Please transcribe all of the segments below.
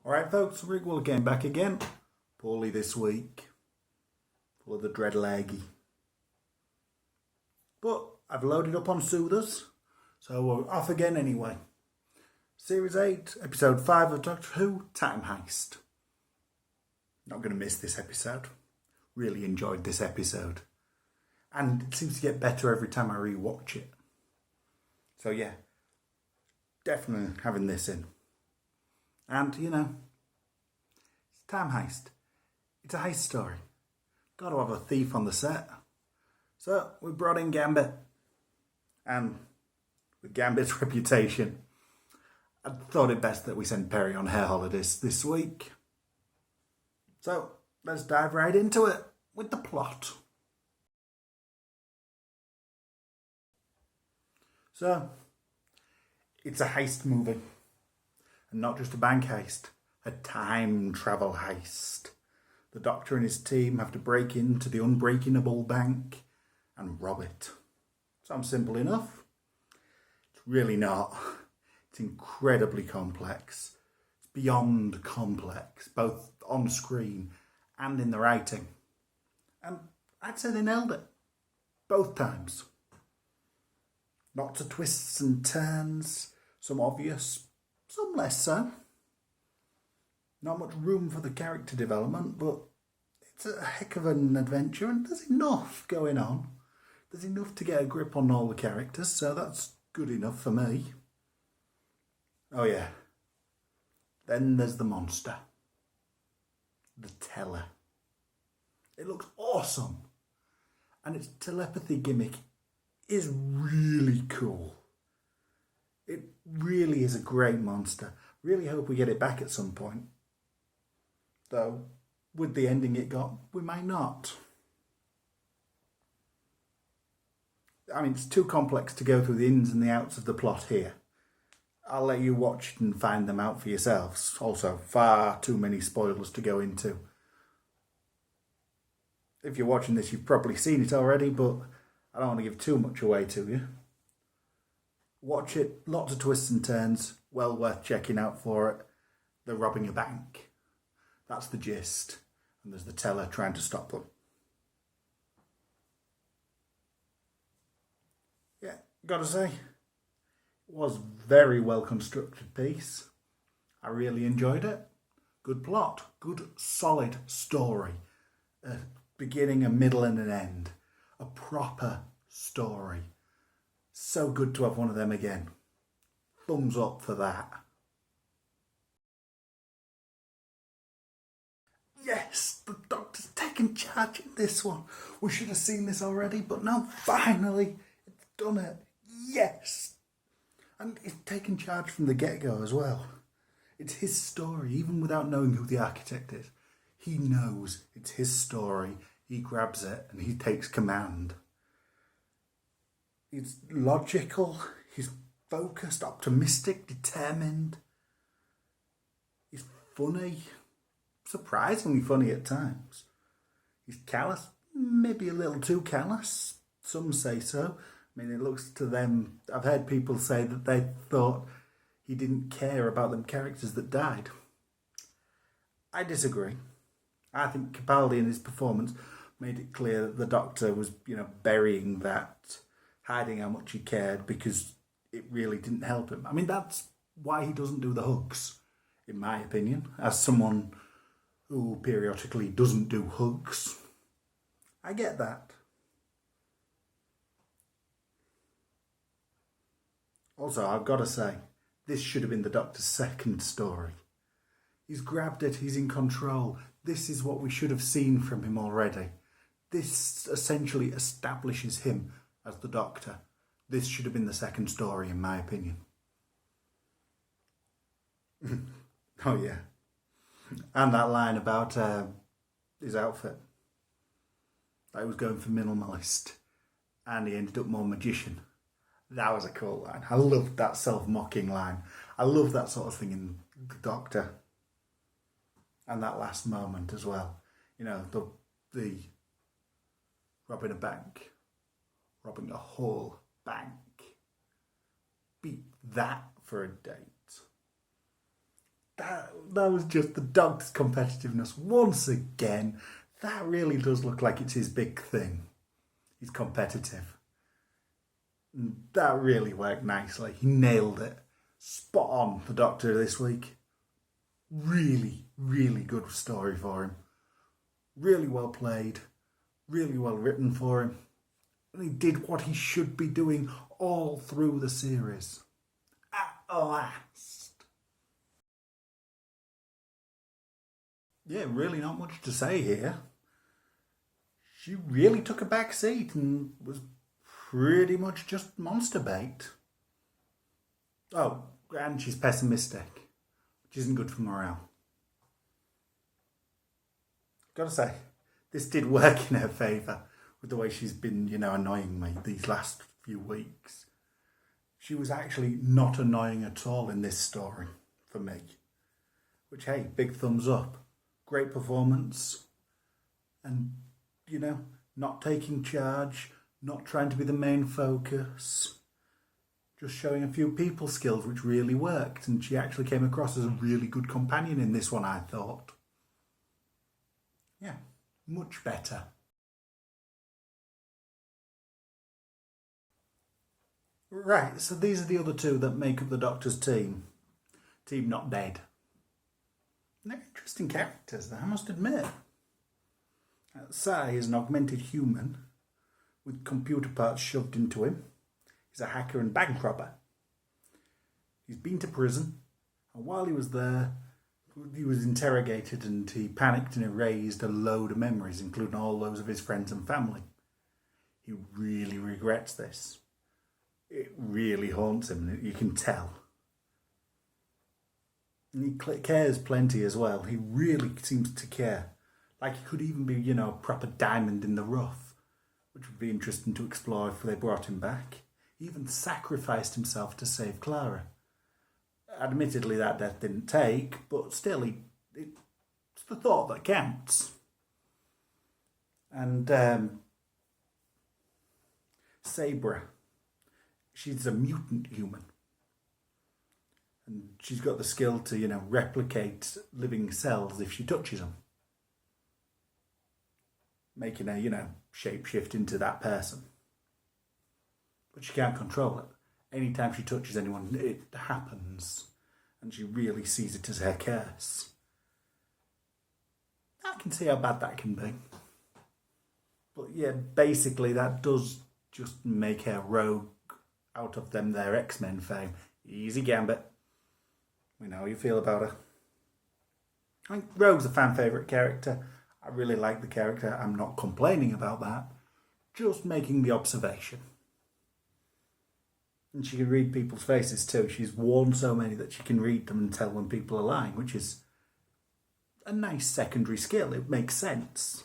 Alright folks, Rick will again back again. Poorly this week. Full of the dread leggy. But I've loaded up on soothers, so we're off again anyway. Series 8, Episode 5 of Doctor Who, Time Heist. Not going to miss this episode. Really enjoyed this episode. And it seems to get better every time I rewatch it. So yeah, definitely having this in. And, you know, it's Time Heist. It's a heist story. Got to have a thief on the set. So we brought in Gambit. And with Gambit's reputation, I thought it best that we send Perry on hair holidays this week. So let's dive right into it with the plot. So, it's a heist movie. And not just a bank heist, a time travel heist. The Doctor and his team have to break into the unbreakable bank and rob it. Sounds simple enough. It's really not. It's incredibly complex. It's beyond complex, both on screen and in the writing. And I'd say they nailed it. Both times. Lots of twists and turns, some obvious, some less so. Not much room for the character development, but it's a heck of an adventure and there's enough going on. There's enough to get a grip on all the characters, so that's good enough for me. Oh yeah. Then there's the monster. The Teller. It looks awesome. And its telepathy gimmick is really cool. It really is a great monster. Really hope we get it back at some point. Though, with the ending it got, we might not. I mean, it's too complex to go through the ins and the outs of the plot here. I'll let you watch it and find them out for yourselves. Also, far too many spoilers to go into. If you're watching this, you've probably seen it already, but I don't want to give too much away to you. Watch it, lots of twists and turns, well worth checking out for it. They're robbing a bank. That's the gist. And there's the Teller trying to stop them. Yeah, gotta say, it was a very well constructed piece. I really enjoyed it. Good plot, good solid story. A beginning, a middle and an end. A proper story. So good to have one of them again. Thumbs up for that. Yes, the Doctor's taken charge in this one. We should have seen this already, but now finally it's done it. Yes. And he's taken charge from the get-go as well. It's his story, even without knowing who the architect is. He knows it's his story. He grabs it and he takes command. He's logical, he's focused, optimistic, determined. He's funny, surprisingly funny at times. He's callous, maybe a little too callous. Some say so. I mean, it looks to them, I've heard people say that they thought he didn't care about them characters that died. I disagree. I think Capaldi in his performance made it clear that the Doctor was, burying that, hiding how much he cared because it really didn't help him. I mean, that's why he doesn't do the hugs, in my opinion, as someone who periodically doesn't do hugs. I get that. Also, I've got to say, this should have been the Doctor's second story. He's grabbed it, he's in control. This is what we should have seen from him already. This essentially establishes him as the Doctor. This should have been the second story, in my opinion. Oh, yeah. And that line about his outfit. That he was going for minimalist. And he ended up more magician. That was a cool line. I loved that self-mocking line. I love that sort of thing in the Doctor. And that last moment as well. The robbing a bank. Robbing a whole bank. Beat that for a date. that was just the Doctor's competitiveness once again. That really does look like it's his big thing. He's competitive. And that really worked nicely. He nailed it. Spot on, the Doctor this week. Really, really good story for him. Really well played. Really well written for him. And he did what he should be doing all through the series. At last. Yeah, really not much to say here. She really took a back seat and was pretty much just monster bait. Oh, and she's pessimistic, which isn't good for morale. Gotta say, this did work in her favour with the way she's been, annoying me these last few weeks. She was actually not annoying at all in this story for me. Which, hey, big thumbs up. Great performance. And, not taking charge, not trying to be the main focus. Just showing a few people skills which really worked. And she actually came across as a really good companion in this one, I thought. Yeah, much better. Right, so these are the other two that make up the Doctor's team. Team Not Dead. They're interesting characters, I must admit. Sai is an augmented human with computer parts shoved into him. He's a hacker and bank robber. He's been to prison, and while he was there, he was interrogated and he panicked and erased a load of memories, including all those of his friends and family. He really regrets this. It really haunts him, you can tell. And he cares plenty as well. He really seems to care. Like he could even be, a proper diamond in the rough, which would be interesting to explore if they brought him back. He even sacrificed himself to save Clara. Admittedly, that death didn't take, but still, it's the thought that counts. And Sabra, she's a mutant human. And she's got the skill to, replicate living cells if she touches them. Making her, shape-shift into that person. But she can't control it. Anytime she touches anyone, it happens. And she really sees it as her curse. I can see how bad that can be. But yeah, basically that does just make her rogue out of their X-Men fame. Easy Gambit. We know how you feel about her. I think Rogue's a fan favourite character. I really like the character. I'm not complaining about that. Just making the observation. And she can read people's faces too. She's worn so many that she can read them and tell when people are lying, which is a nice secondary skill. It makes sense.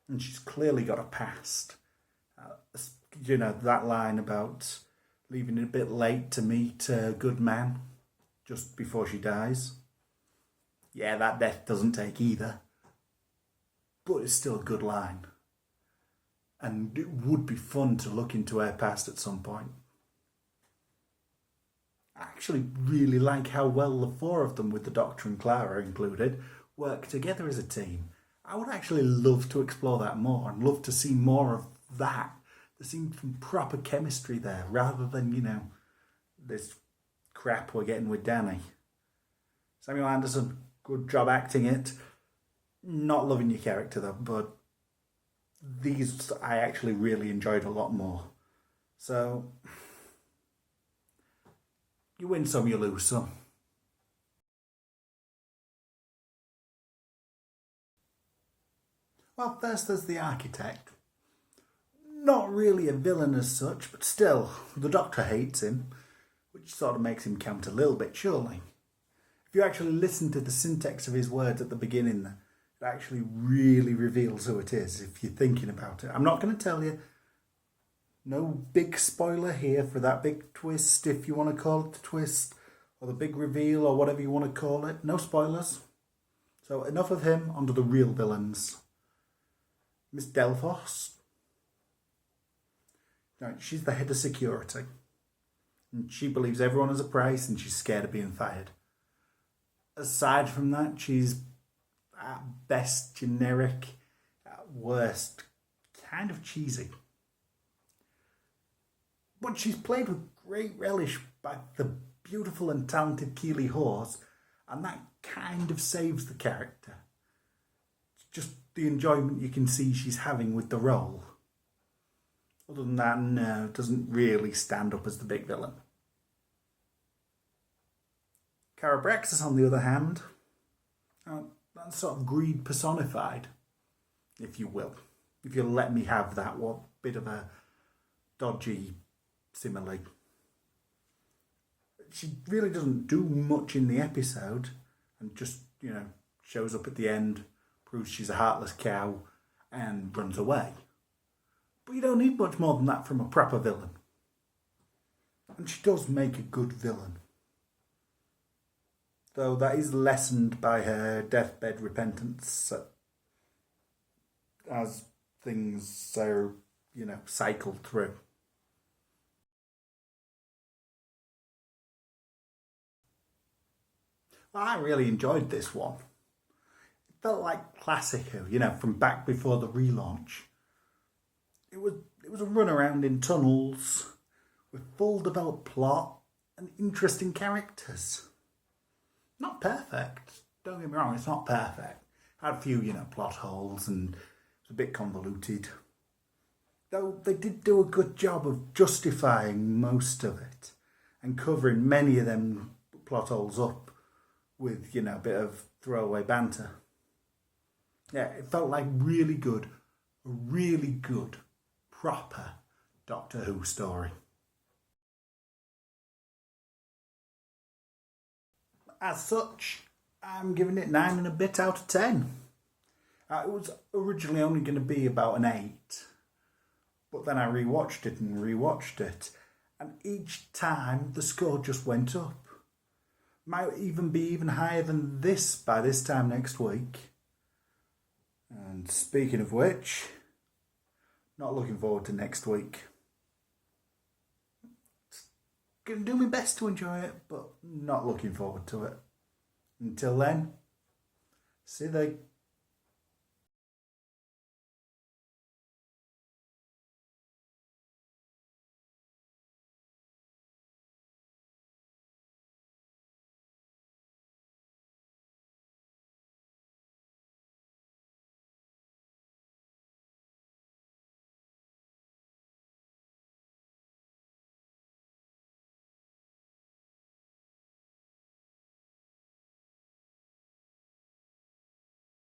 And she's clearly got a past. That line about leaving it a bit late to meet a good man just before she dies. Yeah, that death doesn't take either. But it's still a good line. And it would be fun to look into her past at some point. I actually really like how well the four of them, with the Doctor and Clara included, work together as a team. I would actually love to explore that more and love to see more of that. There seems some proper chemistry there rather than, this crap we're getting with Danny. Samuel Anderson, good job acting it. Not loving your character though, but these I actually really enjoyed a lot more. So, you win some, you lose some. Well, first there's the architect. Not really a villain as such, but still, the Doctor hates him, which sort of makes him count a little bit, surely. If you actually listen to the syntax of his words at the beginning, it actually really reveals who it is if you're thinking about it. I'm not going to tell you. No big spoiler here for that big twist, if you want to call it the twist, or the big reveal, or whatever you want to call it. No spoilers. So enough of him, onto the real villains. Miss Delphos. Now, she's the head of security. And she believes everyone has a price and she's scared of being fired. aside from that, she's at best generic, at worst kind of cheesy. But she's played with great relish by the beautiful and talented Keely Hawes, and that kind of saves the character. It's just the enjoyment you can see she's having with the role. Other than that, no, it doesn't really stand up as the big villain. Cara Brexis, on the other hand, that's sort of greed personified, if you will. If you'll let me have that bit of a dodgy simile. She really doesn't do much in the episode and just, shows up at the end, proves she's a heartless cow and runs away. But you don't need much more than that from a proper villain. And she does make a good villain. Though that is lessened by her deathbed repentance as things are, cycled through. Well, I really enjoyed this one. It felt like classic Who, from back before the relaunch. It was a run around in tunnels with full developed plot and interesting characters. Not perfect. Don't get me wrong, it's not perfect. Had a few, plot holes and it was a bit convoluted. Though they did do a good job of justifying most of it and covering many of them plot holes up with, a bit of throwaway banter. Yeah, it felt like really good, proper Doctor Who story. As such, I'm giving it 9 and a bit out of 10. It was originally only going to be about an 8, but then I rewatched it, and each time the score just went up. Might even be even higher than this by this time next week. And speaking of which, not looking forward to next week. Gonna do my best to enjoy it, but not looking forward to it. Until then, see you.